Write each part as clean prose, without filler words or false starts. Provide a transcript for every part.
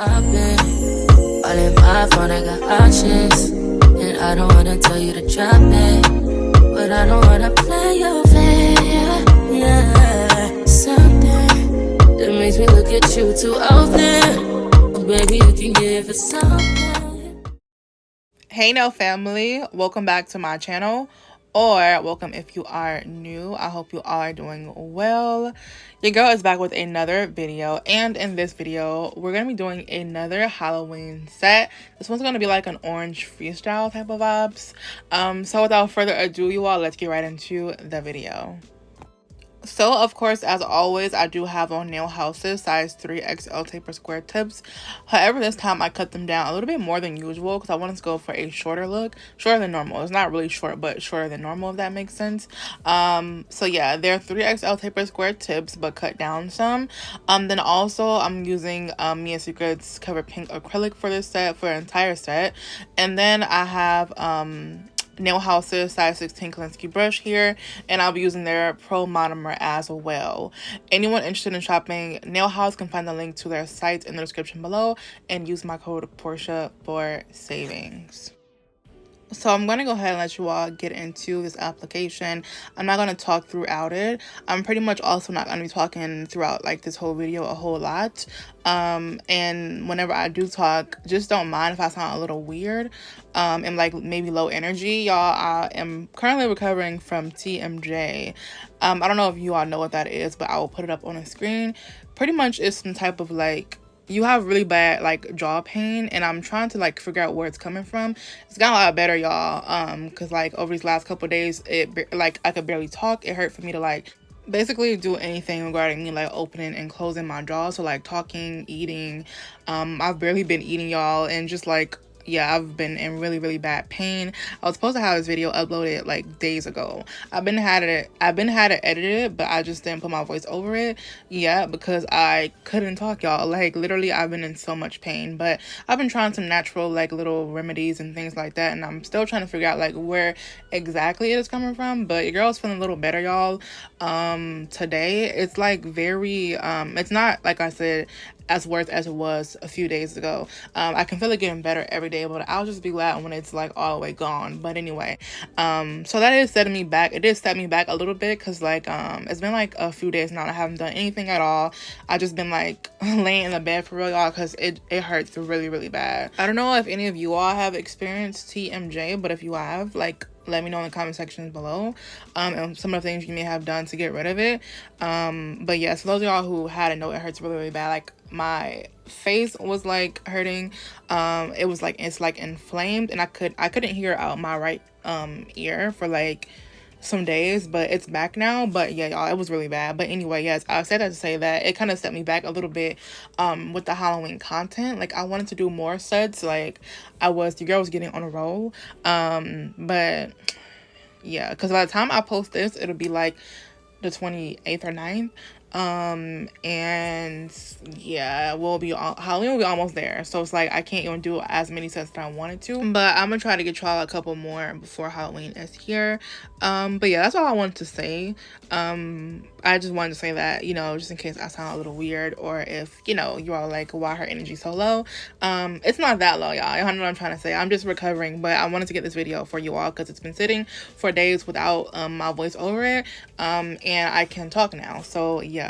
I've been all in my phone, I got options. And I don't wanna tell you to drop it, but I don't wanna play your fair. Yeah, something that makes me look at you too often. Baby, you can give it something. Hey now family, welcome back to my channel, or welcome if you are new. I hope you all are doing well. Your girl is back with another video, and in this video we're gonna be doing another Halloween set. This one's gonna be like an orange freestyle type of vibes. So without further ado, you all, let's get right into the video. So of course, as always, I do have on nail houses size 3XL taper square tips. However, this time I cut them down a little bit more than usual because I wanted to go for a shorter look, shorter than normal. It's not really short, but shorter than normal, if that makes sense. So yeah, they're 3XL taper square tips, but cut down some. Then also I'm using Mia Secret's Cover Pink acrylic for this set, for the entire set. And then I have nail houses size 16 Kolinsky brush here, and I'll be using their pro monomer as well. Anyone interested in shopping nail house can find the link to their site in the description below and use my code PORCHE for savings. So I'm going to go ahead and let you all get into this application. I'm not going to talk throughout it. I'm pretty much also not going to be talking throughout like this whole video a whole lot. And whenever I do talk, just don't mind if I sound a little weird and like maybe low energy. Y'all, I am currently recovering from TMJ. I don't know if you all know what that is, but I will put it up on the screen. Pretty much it's some type of like, you have really bad like jaw pain, and I'm trying to like figure out where it's coming from. It's gotten a lot better, y'all, because like over these last couple of days, like I could barely talk. It hurt for me to like basically do anything regarding me like opening and closing my jaw. So like talking, eating, I've barely been eating, y'all, and just like, yeah, I've been in really bad pain. I was supposed to have this video uploaded like days ago. I've been had it edited, but I just didn't put my voice over it. Yeah, because I couldn't talk, y'all. Like literally I've been in so much pain, but I've been trying some natural like little remedies and things like that, and I'm still trying to figure out like where exactly it is coming from. But your girl's feeling a little better, y'all. Today it's like very it's not, like I said, as worse as it was a few days ago. I can feel it getting better every day, but I'll just be glad when it's like all the way gone. But anyway, so that is setting me back. It did set me back a little bit because like it's been like a few days now. I haven't done anything at all. I just been like laying in the bed for real, y'all, because it hurts really bad. I don't know if any of you all have experienced TMJ, but if you have, like, let me know in the comment sections below and some of the things you may have done to get rid of it. But yeah, so those of y'all who had it know it hurts really bad. Like my face was like hurting. It was like, it's like inflamed, and I couldn't hear out my right ear for like some days, but it's back now. But yeah, y'all, it was really bad. But anyway, yes, I said that to say that it kind of set me back a little bit with the Halloween content. Like I wanted to do more sets, like your girl was getting on a roll, but yeah, because by the time I post this, it'll be like the 28th or 9th. And yeah, Halloween will be almost there, so it's like I can't even do as many sets that I wanted to, but I'm gonna try to get y'all a couple more before Halloween is here. But yeah, that's all I wanted to say. I just wanted to say that, you know, just in case I sound a little weird, or if, you know, you're all like, why her energy so low. It's not that low, y'all. I know what I'm trying to say. I'm just recovering, but I wanted to get this video for you all because it's been sitting for days without my voice over it, and I can talk now, so yeah.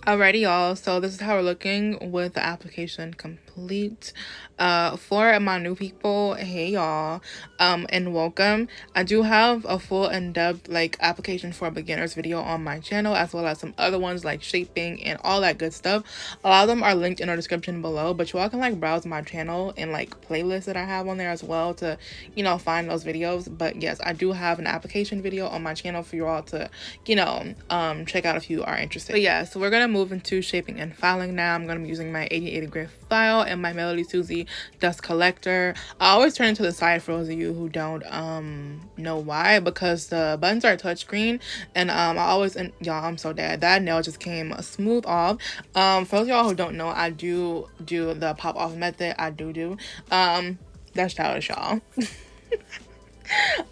Alrighty, y'all, so this is how we're looking with the application complete. For my new people, hey y'all, and welcome. I do have a full in-depth like application for beginners video on my channel, as well as some other ones like shaping and all that good stuff. A lot of them are linked in the description below, but you all can like browse my channel and like playlists that I have on there as well to, you know, find those videos. But yes, I do have an application video on my channel for you all to, you know, check out if you are interested. But yeah, so we're gonna move into shaping and filing now. I'm gonna be using my 8080 grit file and my Melody Susie dust collector. I always turn it to the side for those of you who don't know why, because the buttons are touchscreen, and I always, and y'all, I'm so dead, that nail just came smooth off. For those of y'all who don't know, I do the pop off method. I do that's childish, y'all.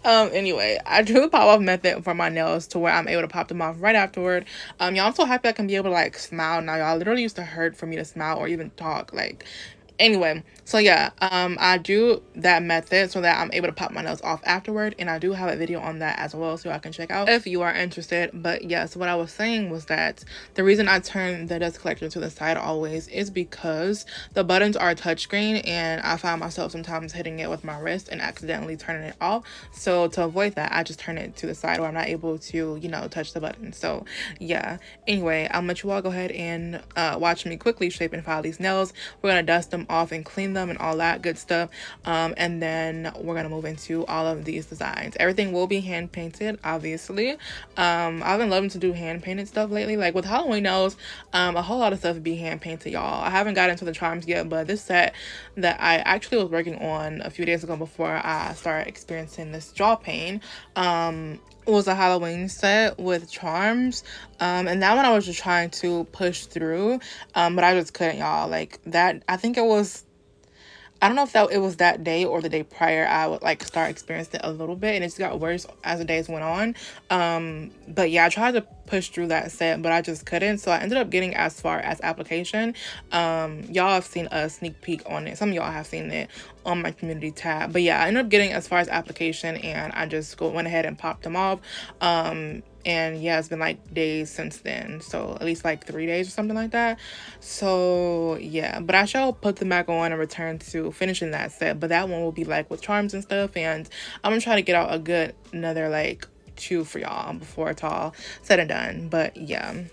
Anyway, I do the pop off method for my nails to where I'm able to pop them off right afterward. Y'all, I'm so happy I can be able to like smile now, y'all. Literally used to hurt for me to smile or even talk, like. Anyway, so yeah, I do that method so that I'm able to pop my nails off afterward, and I do have a video on that as well, so I can check out if you are interested. But yes, what I was saying was that the reason I turn the dust collector to the side always is because the buttons are touchscreen, and I find myself sometimes hitting it with my wrist and accidentally turning it off. So to avoid that, I just turn it to the side where I'm not able to, you know, touch the button. So yeah, anyway, I'll let you all go ahead and watch me quickly shape and file these nails. We're gonna dust them off and clean them and all that good stuff, and then we're gonna move into all of these designs. Everything will be hand painted, obviously. I've been loving to do hand painted stuff lately, like with Halloween nails. A whole lot of stuff be hand painted, y'all. I haven't got into the charms yet, but this set that I actually was working on a few days ago before I started experiencing this jaw pain was a Halloween set with charms, and that one I was just trying to push through, but I just couldn't, y'all. Like that, I think it was, I don't know if it was that day or the day prior, I would like start experiencing it a little bit, and it just got worse as the days went on. But yeah, I tried to push through that set, but I just couldn't. So I ended up getting as far as application. Y'all have seen a sneak peek on it. Some of y'all have seen it on my community tab. But yeah, I ended up getting as far as application, and I just went ahead and popped them off. And yeah, it's been like days since then, so at least like 3 days or something like that. So yeah, but I shall put them back on and return to finishing that set, but that one will be like with charms and stuff, and I'm gonna try to get out a good another like 2 for y'all before it's all said and done. But yeah,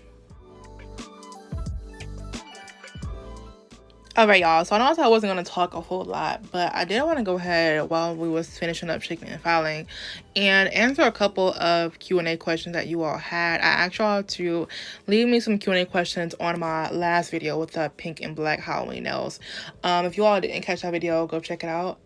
alright, y'all, so I know I wasn't going to talk a whole lot, but I did want to go ahead while we was finishing up shaping and filing and answer a couple of Q&A questions that you all had. I asked y'all to leave me some Q&A questions on my last video with the pink and black Halloween nails. If you all didn't catch that video, go check it out.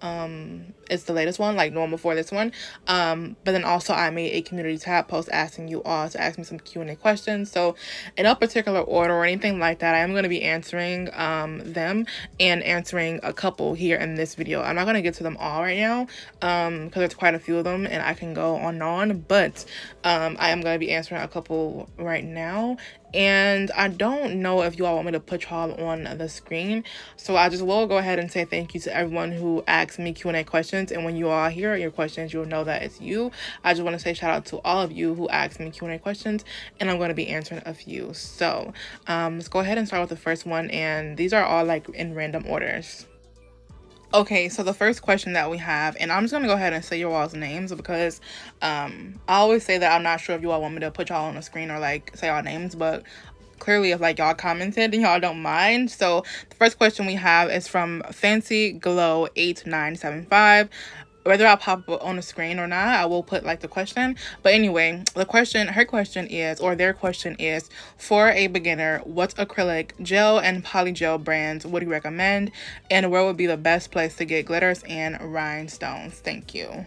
It's the latest one, like normal for this one. But then also I made a community tab post asking you all to ask me some Q&A questions. So in no particular order or anything like that, I am going to be answering them and answering a couple here in this video. I'm not going to get to them all right now because there's quite a few of them and I can go on and on, but I am going to be answering a couple right now. And I don't know if you all want me to put y'all on the screen, so I just will go ahead and say thank you to everyone who asked me Q&A questions, and when you all hear your questions, you'll know that it's you. I just want to say shout out to all of you who asked me Q&A questions, and I'm going to be answering a few. So let's go ahead and start with the first one, and these are all like in random orders. Okay, so the first question that we have, and I'm just gonna go ahead and say your all's names because I always say that I'm not sure if you all want me to put y'all on the screen or like say y'all names, but clearly if like y'all commented and y'all don't mind. So the first question we have is from Fancy Glow 8975. Whether I'll pop it on the screen or not, I will put like the question. But anyway, her question is, or their question is, for a beginner, what acrylic, gel, and polygel brands would you recommend? And where would be the best place to get glitters and rhinestones? Thank you.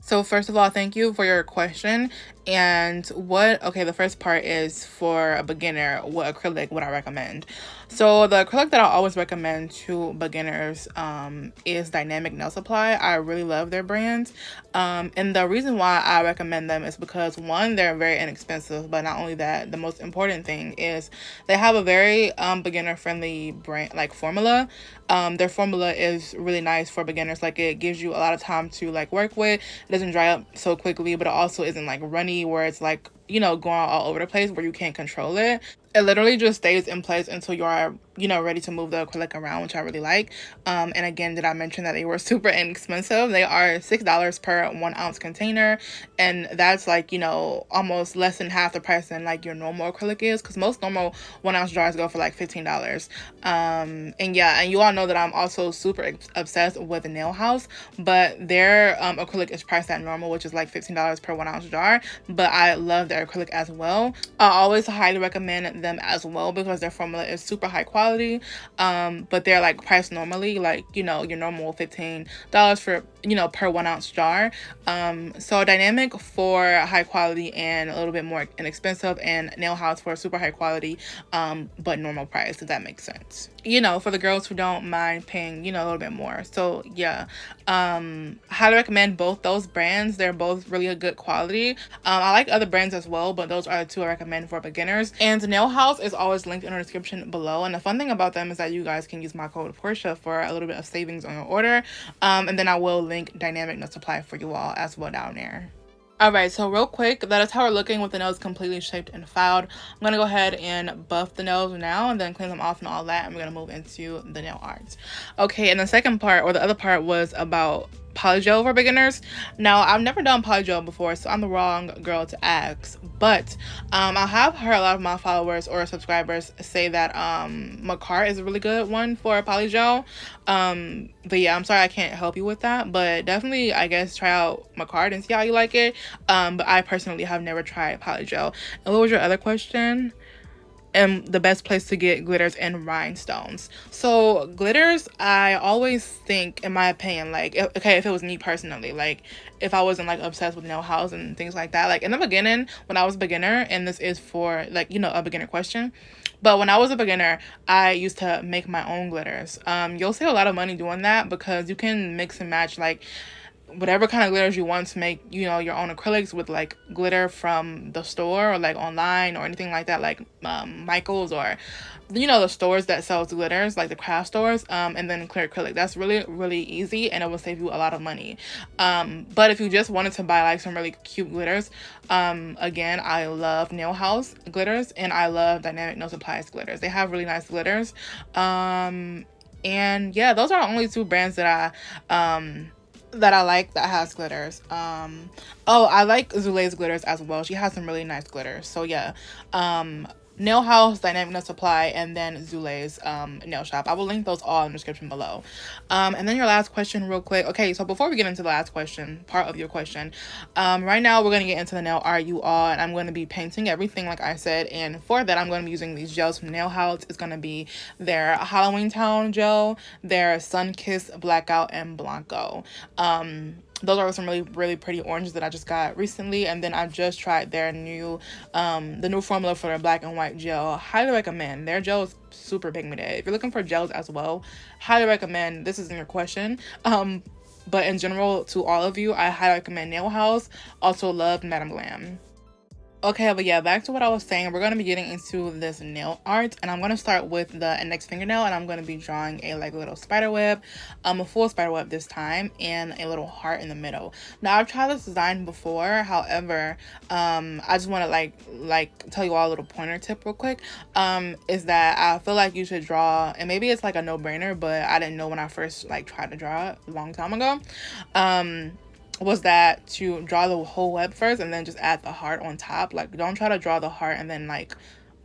So first of all, thank you for your question. And the first part is for a beginner, what acrylic would I recommend? So the acrylic that I always recommend to beginners is Dynamic Nail Supply. I really love their brands. And the reason why I recommend them is because, one, they're very inexpensive, but not only that, the most important thing is they have a very beginner-friendly brand, like formula. Their formula is really nice for beginners. Like, it gives you a lot of time to like work with. It doesn't dry up so quickly, but it also isn't like runny where it's like you know, going all over the place where you can't control it. It literally just stays in place until you are, you know, ready to move the acrylic around, which I really like. And again, did I mention that they were super inexpensive? They are $6 per 1 ounce container, and that's like, you know, almost less than half the price than like your normal acrylic is, because most normal 1 ounce jars go for like $15. And yeah, and you all know that I'm also super obsessed with Nail House, but their acrylic is priced at normal, which is like $15 per 1 ounce jar, but I love their acrylic as well. I always highly recommend them as well because their formula is super high quality, but they're like priced normally, like, you know, your normal $15 for, you know, per 1 ounce jar. So Dynamic for high quality and a little bit more inexpensive, and Nail House for super high quality but normal price, if that makes sense, you know, for the girls who don't mind paying, you know, a little bit more. So yeah, highly recommend both those brands. They're both really a good quality. I like other brands as well, but those are the two I recommend for beginners. And Nail House is always linked in the description below, and the fun thing about them is that you guys can use my code Portia for a little bit of savings on your order, and then I will link Dynamic Nail Supply for you all as well down there. Alright, so real quick, that is how we're looking with the nails completely shaped and filed. I'm going to go ahead and buff the nails now and then clean them off and all that, and we're going to move into the nail art. Okay, and the second part, or the other part, was about polygel for beginners. Now, I've never done polygel before, so I'm the wrong girl to ask, but I have heard a lot of my followers or subscribers say that Macart is a really good one for polygel. But yeah, I'm sorry I can't help you with that, but definitely, I guess, try out Macart and see how you like it. But I personally have never tried polygel. And what was your other question? And the best place to get glitters and rhinestones. So glitters, I always think, in my opinion, like, okay, if it was me personally, like if I wasn't like obsessed with Nail House and things like that, like in the beginning when I was a beginner, and this is for like, you know, a beginner question, but when I was a beginner, I used to make my own glitters. You'll save a lot of money doing that because you can mix and match like whatever kind of glitters you want to make, you know, your own acrylics with like glitter from the store or like online or anything like that, like Michael's or, you know, the stores that sells glitters, like the craft stores, and then clear acrylic. That's really, really easy, and it will save you a lot of money. But if you just wanted to buy like some really cute glitters, again, I love Nail House glitters, and I love Dynamic Nail Supplies glitters. They have really nice glitters. And yeah, those are the only two brands that I like that has glitters. Oh, I like Zule's glitters as well. She has some really nice glitters. So yeah, Nail House, Dynamic Nail Supply, and then Zule's nail shop. I will link those all in the description below. And then your last question real quick. Okay, so before we get into the last question, part of your question, right now we're going to get into the nail art, you all, and I'm going to be painting everything like I said, and for that I'm going to be using these gels from Nail House. It's going to be their Halloween Town gel, their Sun Kiss Blackout, and Blanco. Those are some really, really pretty oranges that I just got recently. And then I just tried their new, the new formula for their black and white gel. Highly recommend. Their gel is super pigmented. If you're looking for gels as well, highly recommend. This isn't your question. But in general, to all of you, I highly recommend Nail House. Also love Madame Glam. Okay, but yeah, back to what I was saying. We're going to be getting into this nail art, and I'm going to start with the index fingernail, and I'm going to be drawing a like little spider web, a full spider web this time, and a little heart in the middle. Now, I've tried this design before, however, I just want to like tell you all a little pointer tip real quick, is that I feel like you should draw, and maybe it's like a no-brainer, but I didn't know when I first like tried to draw it a long time ago, was that to draw the whole web first and then just add the heart on top. Like, don't try to draw the heart and then like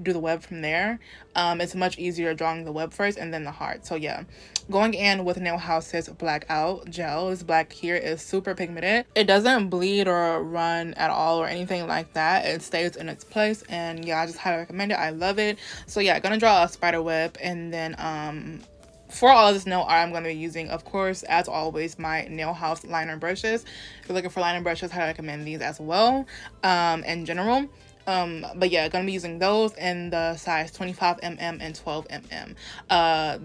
do the web from there. It's much easier drawing the web first and then the heart. So yeah, going in with Nail House's Blackout gel. This black here is super pigmented. It doesn't bleed or run at all or anything like that. It stays in its place, and yeah, I just highly recommend it. I love it. So yeah, gonna draw a spider web, and then for all of this nail art, I'm going to be using, of course, as always, my Nail House liner brushes. If you're looking for liner brushes, I recommend these as well, in general. But yeah, gonna be using those in the size 25mm and 12mm.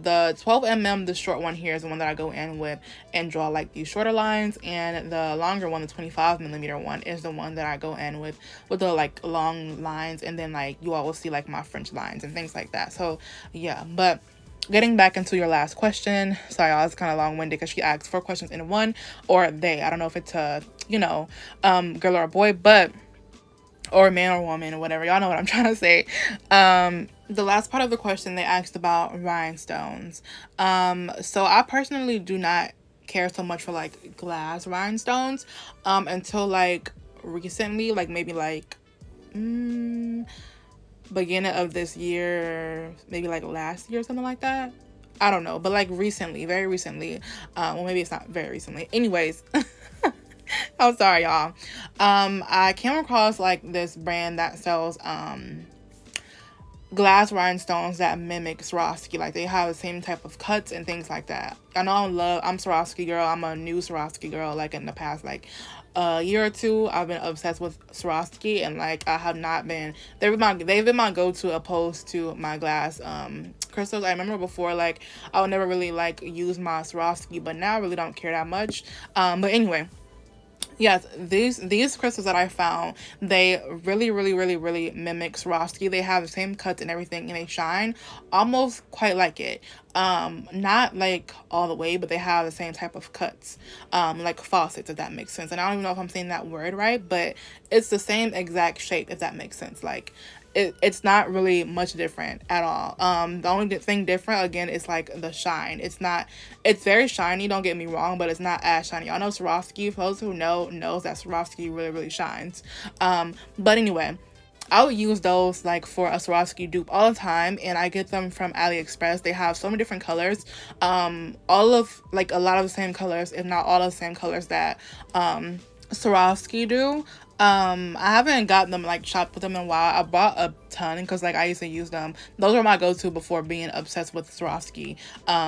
The 12mm, the short one here, is the one that I go in with and draw like these shorter lines, and the longer one, the 25mm one, is the one that I go in with the like long lines, and then like you all will see like my French lines and things like that. So yeah, but getting back into your last question, sorry, I was kind of long-winded because she asked 4 questions in one, or they, I don't know if it's a, you know, girl or a boy, but or man or woman or whatever. Y'all know what I'm trying to say. The last part of the question, they asked about rhinestones. So I personally do not care so much for like glass rhinestones until like recently, like maybe like beginning of this year, maybe like last year or something like that. I don't know, but like recently, very recently. Well, maybe it's not very recently. Anyways, I'm sorry, y'all. I came across like this brand that sells glass rhinestones that mimic Swarovski. Like they have the same type of cuts and things like that. I know I'm Swarovski girl. I'm a new Swarovski girl. Like in the past like a year or two, I've been obsessed with Swarovski, and like I have not been. They've been my go-to opposed to my glass crystals. I remember before like I would never really like use my Swarovski, but now I really don't care that much. But anyway. Yes, these crystals that I found, they really mimic Swarovski. They have the same cuts and everything, and they shine almost quite like it. Not like all the way, but they have the same type of cuts, like faucets, if that makes sense. And I don't even know if I'm saying that word right, but it's the same exact shape, if that makes sense. Like it's not really much different at all. The only thing different again is like the shine. It's very shiny, don't get me wrong, but it's not as shiny. I know Swarovski, for those who knows that Swarovski really shines. But anyway, I would use those like for a Swarovski dupe all the time, and I get them from AliExpress. They have so many different colors, all of like a lot of the same colors, if not all of the same colors that Swarovski do. I haven't gotten them like shopped with them in a while. I bought a ton because like I used to use them. Those were my go-to before being obsessed with Swarovski.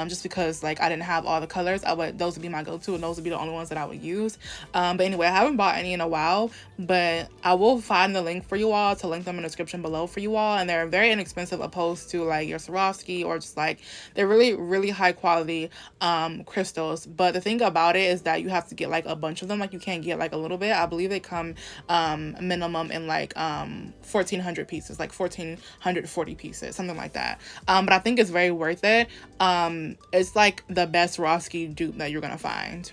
Just because like I didn't have all the colors, those would be my go-to, and those would be the only ones that I would use. But anyway, I haven't bought any in a while, but I will find the link for you all to link them in the description below for you all. And they're very inexpensive opposed to like your Swarovski, or just like they're really high quality crystals. But the thing about it is that you have to get like a bunch of them. Like you can't get like a little bit. I believe they come minimum in like 1,400 pieces, like 1,440 pieces, something like that. But I think it's very worth it. It's like the best Swarovski dupe that you're gonna find.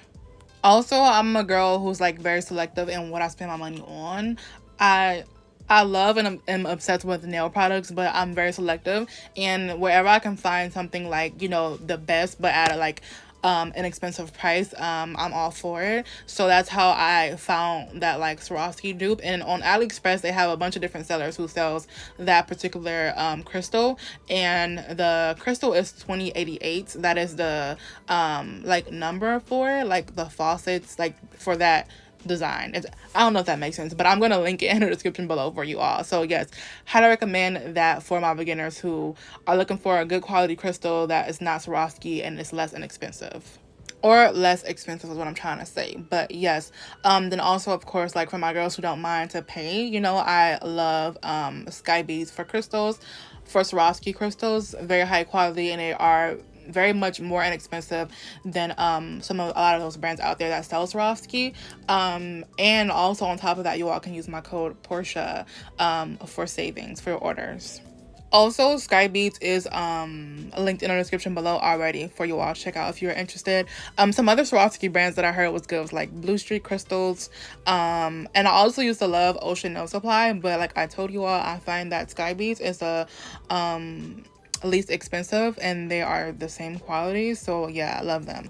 Also, I'm a girl who's like very selective in what I spend my money on. I love and am obsessed with nail products, but I'm very selective, and wherever I can find something like, you know, the best but at a like an expensive price, I'm all for it. So that's how I found that like Swarovski dupe. And on AliExpress they have a bunch of different sellers who sells that particular crystal, and the crystal is 2088. That is the like number for it, like the faucets, like for that design. I don't know if that makes sense, but I'm gonna link it in the description below for you all. So yes, highly recommend that for my beginners who are looking for a good quality crystal that is not Swarovski and is less inexpensive. Or less expensive is what I'm trying to say. But yes, then also of course, like for my girls who don't mind to pay, you know, I love sky beads for crystals, for Swarovski crystals. Very high quality, and they are very much more inexpensive than a lot of those brands out there that sell Swarovski. And also on top of that, you all can use my code PORCHE for savings for your orders. Also, Sky Beads is linked in the description below already for you all to check out if you're interested. Some other Swarovski brands that I heard was good was like Blue Street Crystals. And I also used to love Ocean Nail Supply, but like I told you all, I find that Sky Beads is the least expensive, and they are the same quality. So yeah, I love them.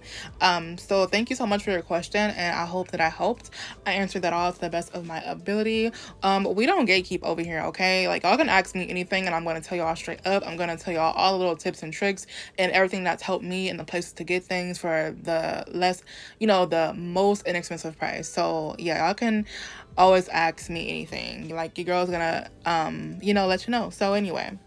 So thank you so much for your question, and I hope that I helped. I answered that all to the best of my ability. We don't gatekeep over here, okay? Like y'all can ask me anything, and I'm going to tell y'all straight up. I'm going to tell y'all all the little tips and tricks and everything that's helped me and the places to get things for the less, you know, the most inexpensive price. So yeah, y'all can always ask me anything. Like your girl's gonna you know, let you know. So anyway,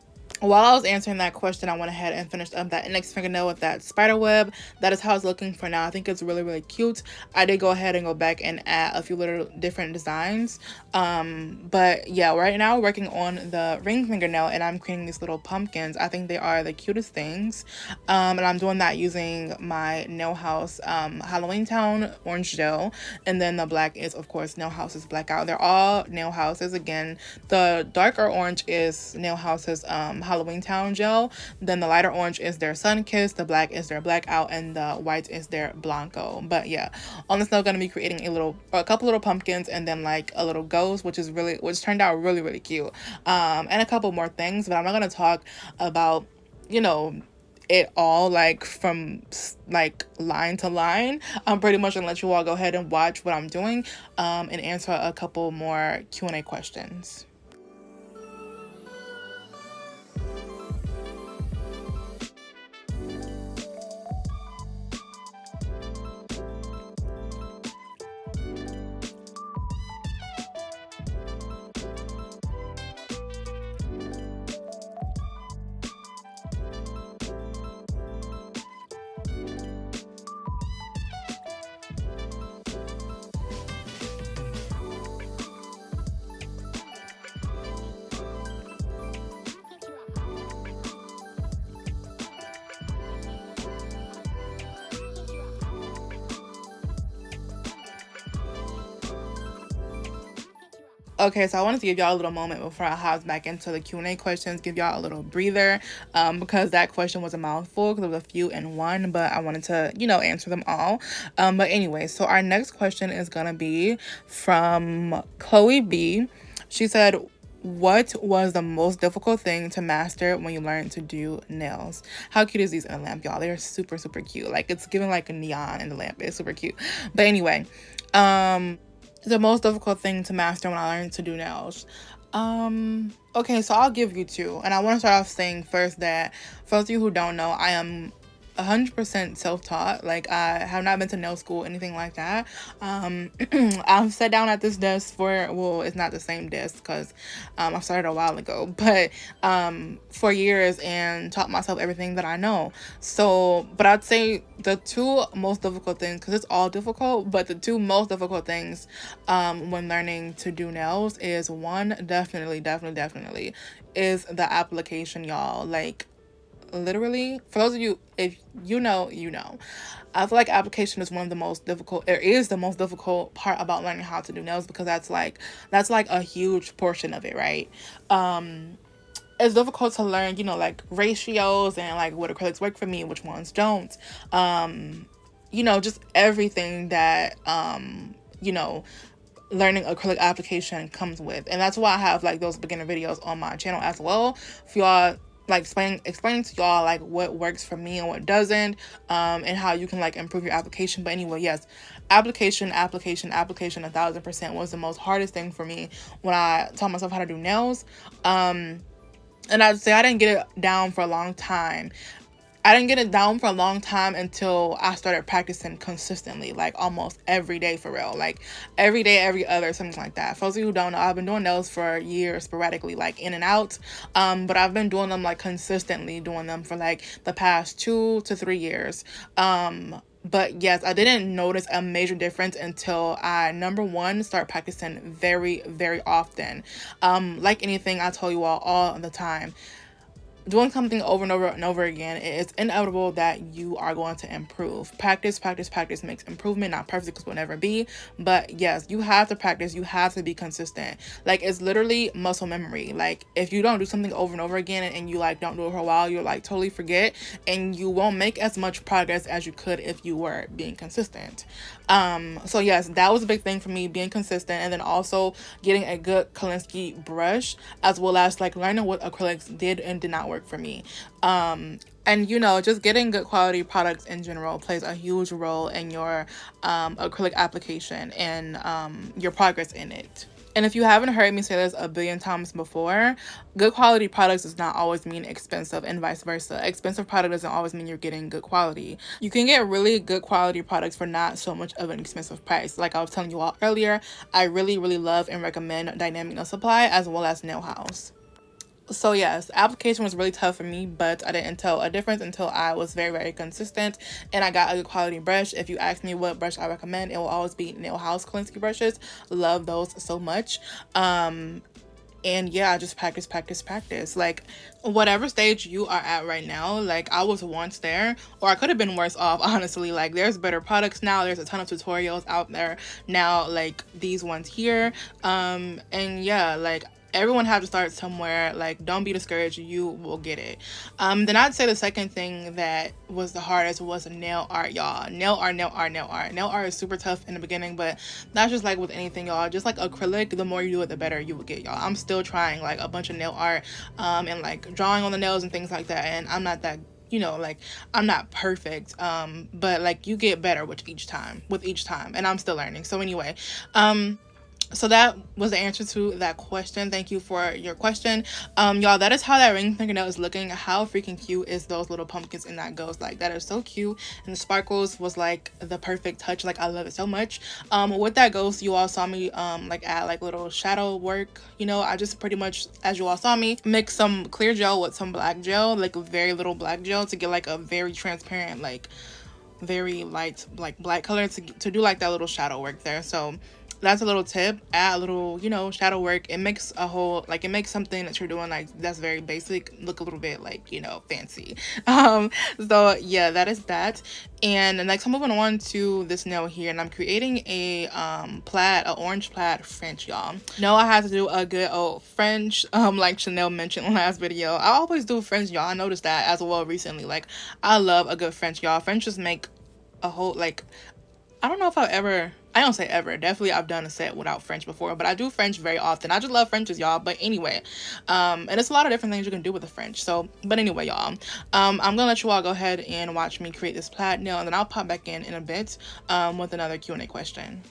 while I was answering that question, I went ahead and finished up that index fingernail with that spider web. That is how it's looking for now. I think it's really cute. I did go ahead and go back and add a few little different designs. But yeah, right now we're working on the ring fingernail, and I'm creating these little pumpkins. I think they are the cutest things. And I'm doing that using my Nail House Halloween Town orange gel, and then the black is of course Nail House's blackout. They're all Nail Houses. Again, the darker orange is Nail House's Halloween Town gel. Then the lighter orange is their Sun Kiss, the black is their Blackout, and the white is their Blanco. But yeah, on this note, I'm gonna be creating a couple little pumpkins, and then like a little ghost, which turned out really cute, and a couple more things. But I'm not gonna talk about, you know, it all like from like line to line. I'm pretty much gonna let you all go ahead and watch what I'm doing, and answer a couple more Q&A questions. Okay, so I wanted to give y'all a little moment before I hop back into the Q&A questions, give y'all a little breather, because that question was a mouthful because there was a few in one, but I wanted to, you know, answer them all. But anyway, so our next question is gonna be from Chloe B. She said, what was the most difficult thing to master when you learned to do nails? How cute is these in the lamp, y'all? They're super cute. Like, it's giving like a neon in the lamp. It's super cute. But anyway, the most difficult thing to master when I learned to do nails. Okay, so I'll give you two. And I want to start off saying first that, for those of you who don't know, I am 100% self-taught. Like, I have not been to nail school, anything like that. I've sat down at this desk for, well, it's not the same desk because I started a while ago, but for years, and taught myself everything that I know. So, but I'd say the two most difficult things, because it's all difficult, but the two most difficult things when learning to do nails is, one, definitely is the application, y'all. Like, literally, for those of you, if you know, you know, I feel like application is one of the most difficult, it is the most difficult part about learning how to do nails, because that's like a huge portion of it, right? It's difficult to learn, you know, like ratios and like what acrylics work for me, which ones don't, you know, just everything that you know, learning acrylic application comes with. And that's why I have like those beginner videos on my channel as well, for y'all, like explaining to y'all like what works for me and what doesn't, and how you can like improve your application. But anyway, yes, application 1000% was the most hardest thing for me when I taught myself how to do nails. And I'd say I didn't get it down for a long time. Until I started practicing consistently, like almost every day, for real. Like every day, every other, something like that. For those of you who don't know, I've been doing nails for years, sporadically, like in and out. But I've been doing them like consistently, doing them for like the past 2 to 3 years. But yes, I didn't notice a major difference until I, number one, start practicing very often. Like anything, I tell you all the time, doing something over and over again, it's inevitable that you are going to improve. Practice makes improvement. Not perfect, because we'll never be, but yes, you have to practice. You have to be consistent. Like, it's literally muscle memory. Like, if you don't do something over and over again, and you like don't do it for a while, you'll like totally forget, and you won't make as much progress as you could if you were being consistent. So yes, that was a big thing for me, being consistent, and then also getting a good Kolinsky brush, as well as like learning what acrylics did and did not work for me. And you know, just getting good quality products in general plays a huge role in your acrylic application and your progress in it. And if you haven't heard me say this a billion times before, good quality products does not always mean expensive, and vice versa. Expensive product doesn't always mean you're getting good quality. You can get really good quality products for not so much of an expensive price. Like I was telling you all earlier, I really love and recommend Dynamic Nail Supply, as well as Nail House. So yes, application was really tough for me, but I didn't tell a difference until I was very consistent and I got a good quality brush. If you ask me what brush I recommend, it will always be Nail House Kolinsky brushes. Love those so much. And yeah, I just practice. Like, whatever stage you are at right now, like I was once there, or I could have been worse off, honestly. Like, there's better products now, there's a ton of tutorials out there now, like these ones here. And yeah, like, everyone have to start somewhere. Like, don't be discouraged, you will get it. Then I'd say the second thing that was the hardest was nail art, y'all. Nail art is super tough in the beginning, but that's just like with anything, y'all. Just like acrylic, the more you do it, the better you will get, y'all. I'm still trying like a bunch of nail art and like drawing on the nails and things like that, and I'm not that, you know, like, I'm not perfect, but like you get better with each time, and I'm still learning. So anyway, so that was the answer to that question. Thank you for your question. Y'all, that is how that ring fingernail is looking. How freaking cute is those little pumpkins in that ghost? Like, that is so cute, and the sparkles was like the perfect touch. Like, I love it so much. With that ghost, you all saw me like add like little shadow work. You know, I just pretty much, as you all saw me, mix some clear gel with some black gel, like a very little black gel, to get like a very transparent, like very light, like black color, to do like that little shadow work there. So that's a little tip. Add a little, you know, shadow work. It makes a whole, like, it makes something that you're doing like that's very basic look a little bit like, you know, fancy. So yeah, that is that. And next I'm moving on to this nail here, and I'm creating a orange plaid French, y'all. No, I had to do a good old French, like Chanel mentioned last video. I always do French, y'all. I noticed that as well recently. Like, I love a good French, y'all. French just make a whole, like, I don't know if I don't say ever, definitely I've done a set without French before, but I do French very often. I just love Frenches, y'all. But anyway, and it's a lot of different things you can do with the French. So, but anyway, y'all, I'm gonna let you all go ahead and watch me create this plaid nail, and then I'll pop back in a bit with another Q&A question.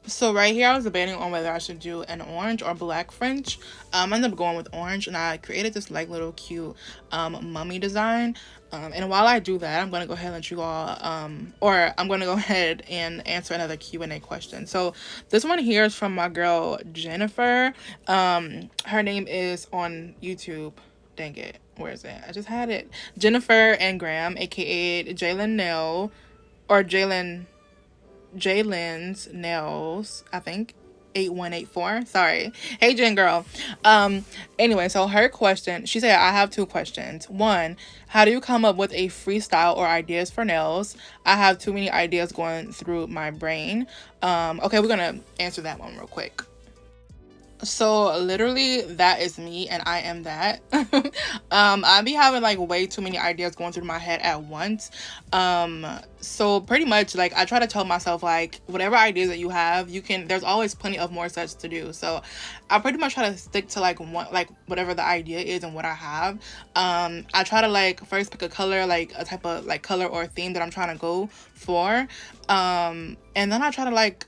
So right here, I was debating on whether I should do an orange or black French. I ended up going with orange, and I created this like little cute mummy design. And while I do that, I'm going to go ahead and let you all, or I'm going to go ahead and answer another Q&A question. So this one here is from my girl, Jennifer. Her name is on YouTube. Dang it. Where is it? I just had it. Jennifer and Graham, aka Jalen Nail, or Jalen's Nails, I think, 8184. Sorry. Hey, Jen girl. Anyway, so her question, she said, I have two questions. One, how do you come up with a freestyle or ideas for nails? I have too many ideas going through my brain. Okay, we're gonna answer that one real quick. So literally, that is me, and I am that. I be having like way too many ideas going through my head at once. So pretty much, like, I try to tell myself, like, whatever ideas that you have, there's always plenty of more sets to do. So I pretty much try to stick to like whatever the idea is and what I have. I try to like first pick a color, like a type of like color or theme that I'm trying to go for, and then I try to like,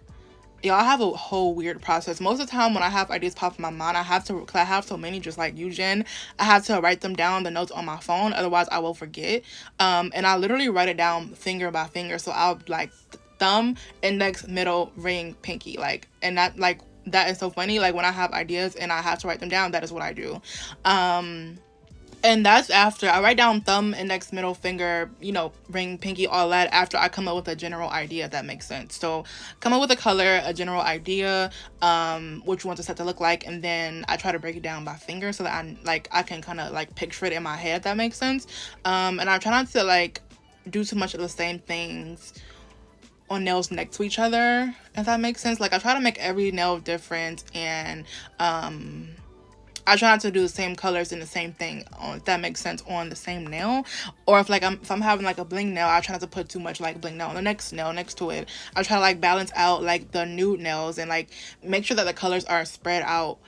I have a whole weird process. Most of the time when I have ideas pop in my mind, I have so many, just like you, Jen. I have to write them down, the notes on my phone, otherwise I will forget. And I literally write it down finger by finger. So I'll like thumb, index, middle, ring, pinky, like, and that is so funny. Like, when I have ideas and I have to write them down, that is what I do. And that's after I write down thumb, index, middle finger, ring, pinky, all that, after I come up with a general idea, if that makes sense. So come up with a color, a general idea, what you want the set to look like, and then I try to break it down by finger so that I can kind of like picture it in my head, if that makes sense. And I try not to like do too much of the same things on nails next to each other, if that makes sense. Like I try to make every nail different, and I try not to do the same colors in the same thing, if that makes sense, on the same nail. Or if I'm having like a bling nail, I try not to put too much like bling nail on the next nail next to it. I try to like balance out like the nude nails and like make sure that the colors are spread out,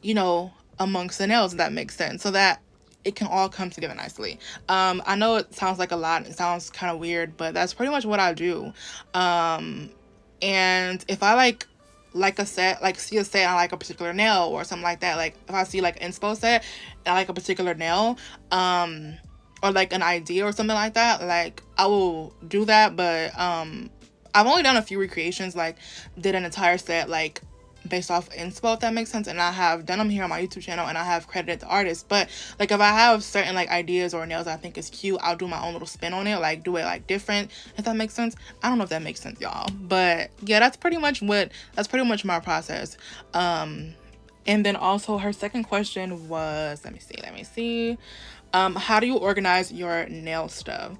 you know, amongst the nails, if that makes sense, so that it can all come together nicely. I know it sounds like a lot, it sounds kind of weird, but that's pretty much what I do. And if I like a set, like see a set, I like a particular nail or something like that, like if I see like inspo set and I like a particular nail, or like an idea or something like that, like I will do that. But I've only done a few recreations, like did an entire set like based off inspo, if that makes sense, and I have done them here on my YouTube channel, and I have credited the artist. But like if I have certain like ideas or nails I think is cute, I'll do my own little spin on it, like do it like different, if that makes sense. I don't know if that makes sense, y'all, but yeah, that's pretty much my process. And then also her second question was, let me see, how do you organize your nail stuff?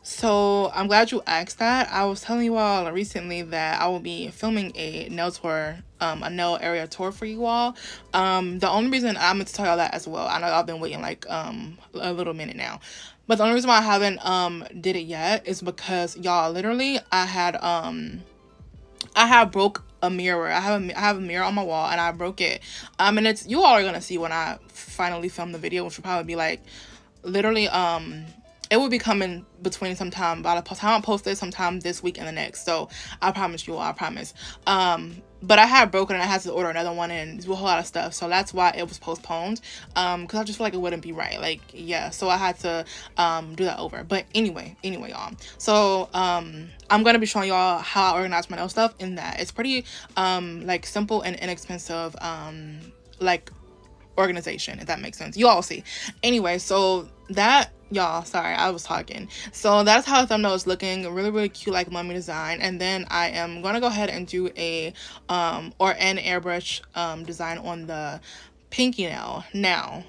So I'm glad you asked that. I was telling you all recently that I will be filming a nail tour, a nail area tour for you all. The only reason I'm going to tell y'all that as well, I know I've been waiting like a little minute now, but the only reason why I haven't did it yet is because y'all, literally I have broke a mirror. I have a mirror on my wall, and I broke it. And it's, you all are gonna see when I finally film the video, which will probably be like literally it will be coming between sometime, by the time I post it, sometime this week and the next. So I promise you all, I promise. But I had broken and I had to order another one and do a whole lot of stuff. So that's why it was postponed. Because I just feel like it wouldn't be right. Like, yeah. So I had to do that over. But anyway, y'all. So I'm going to be showing y'all how I organize my nail stuff in that. It's pretty like simple and inexpensive like organization, if that makes sense. You all see. Anyway, so that, y'all, sorry, I was talking. So that's how the thumbnail is looking. Really, really cute, like mummy design. And then I am gonna go ahead and do an airbrush design on the pinky nail. Now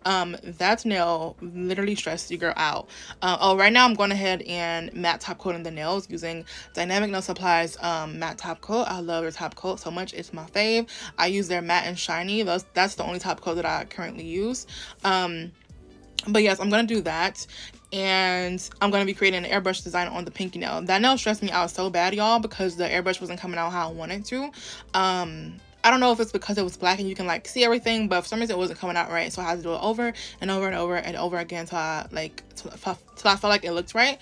that nail literally stressed your girl out. Right now I'm going ahead and matte top coating the nails using Dynamic Nail Supply's matte top coat. I love their top coat so much. It's my fave. I use their matte and shiny. That's the only top coat that I currently use. But yes, I'm going to do that. And I'm going to be creating an airbrush design on the pinky nail. That nail stressed me out so bad, y'all, because the airbrush wasn't coming out how I wanted to. I don't know if it's because it was black and you can like see everything, but for some reason it wasn't coming out right. So I had to do it over and over and over and over again till I felt like it looked right.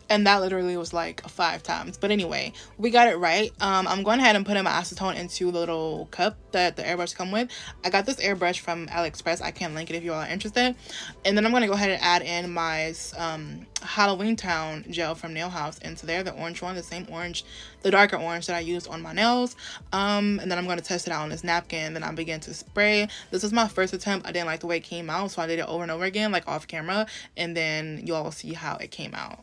And that literally was like 5 times. But anyway, we got it right. I'm going ahead and putting my acetone into the little cup that the airbrush come with. I got this airbrush from AliExpress. I can link it if you all are interested. And then I'm going to go ahead and add in my Halloween Town gel from Nail House into there. The orange one, the same orange, the darker orange that I used on my nails. And then I'm going to test it out on this napkin. Then I begin to spray. This was my first attempt. I didn't like the way it came out, so I did it over and over again, like off camera. And then you all will see how it came out.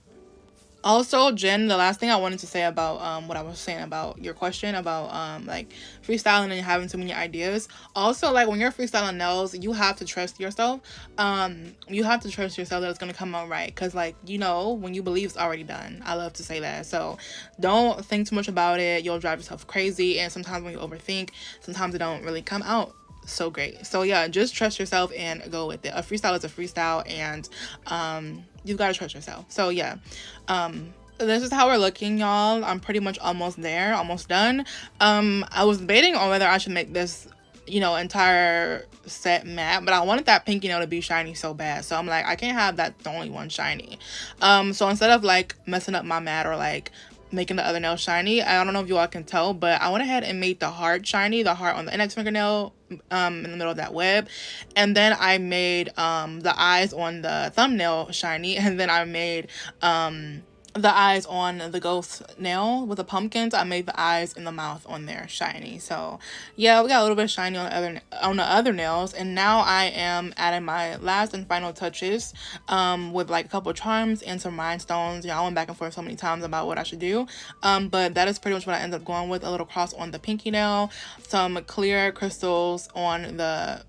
Also, Jen, the last thing I wanted to say about what I was saying about your question about like freestyling and having too many ideas. Also, like when you're freestyling nails, you have to trust yourself. You have to trust yourself that it's gonna come out right, because like, you know, when you believe, it's already done. I love to say that. So don't think too much about it. You'll drive yourself crazy, and sometimes when you overthink, sometimes it don't really come out so great. So yeah, just trust yourself and go with it. A freestyle is a freestyle, and you've got to trust yourself. So yeah, this is how we're looking, y'all. I'm pretty much almost there, almost done. I was debating on whether I should make this, you know, entire set matte, but I wanted that pinky nail to be shiny so bad. So I'm like, I can't have that the only one shiny. So instead of like messing up my matte or like making the other nail shiny, I don't know if you all can tell, but I went ahead and made the heart shiny, the heart on the index fingernail, in the middle of that web. And then I made the eyes on the thumbnail shiny, and then I made the eyes on the ghost nail with the pumpkins. I made the eyes in the mouth on there shiny. So yeah, we got a little bit of shiny on the other nails. And now I am adding my last and final touches with like a couple of charms and some rhinestones. Yeah, I went back and forth so many times about what I should do, but that is pretty much what I ended up going with. A little cross on the pinky nail, some clear crystals on the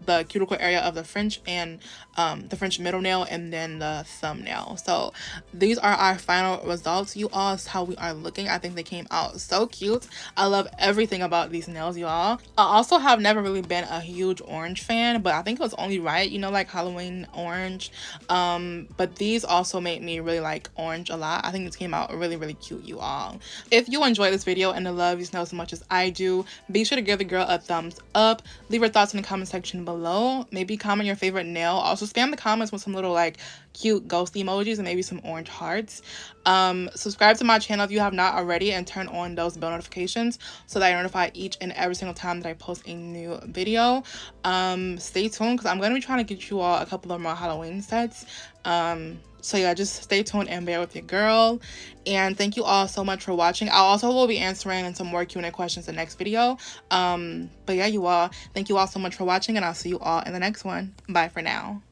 the cuticle area of the French and the French middle nail, and then the thumbnail. So these are our final results, you all. Is how we are looking. I think they came out so cute. I love everything about these nails, y'all. I also have never really been a huge orange fan, but I think it was only right, you know, like Halloween orange. But these also made me really like orange a lot. I think this came out really, really cute, you all. If you enjoyed this video and love these nails as much as I do, be sure to give the girl a thumbs up. Leave your thoughts in the comment section below. Maybe comment your favorite nail. Also spam the comments with some little like cute ghost emojis and maybe some orange hearts. Subscribe to my channel if you have not already, and turn on those bell notifications so that I notify each and every single time that I post a new video. Stay tuned because I'm going to be trying to get you all a couple of more Halloween sets. So yeah, just stay tuned and bear with your girl. And thank you all so much for watching. I also will be answering some more Q&A questions in the next video. But yeah, you all, thank you all so much for watching, and I'll see you all in the next one. Bye for now.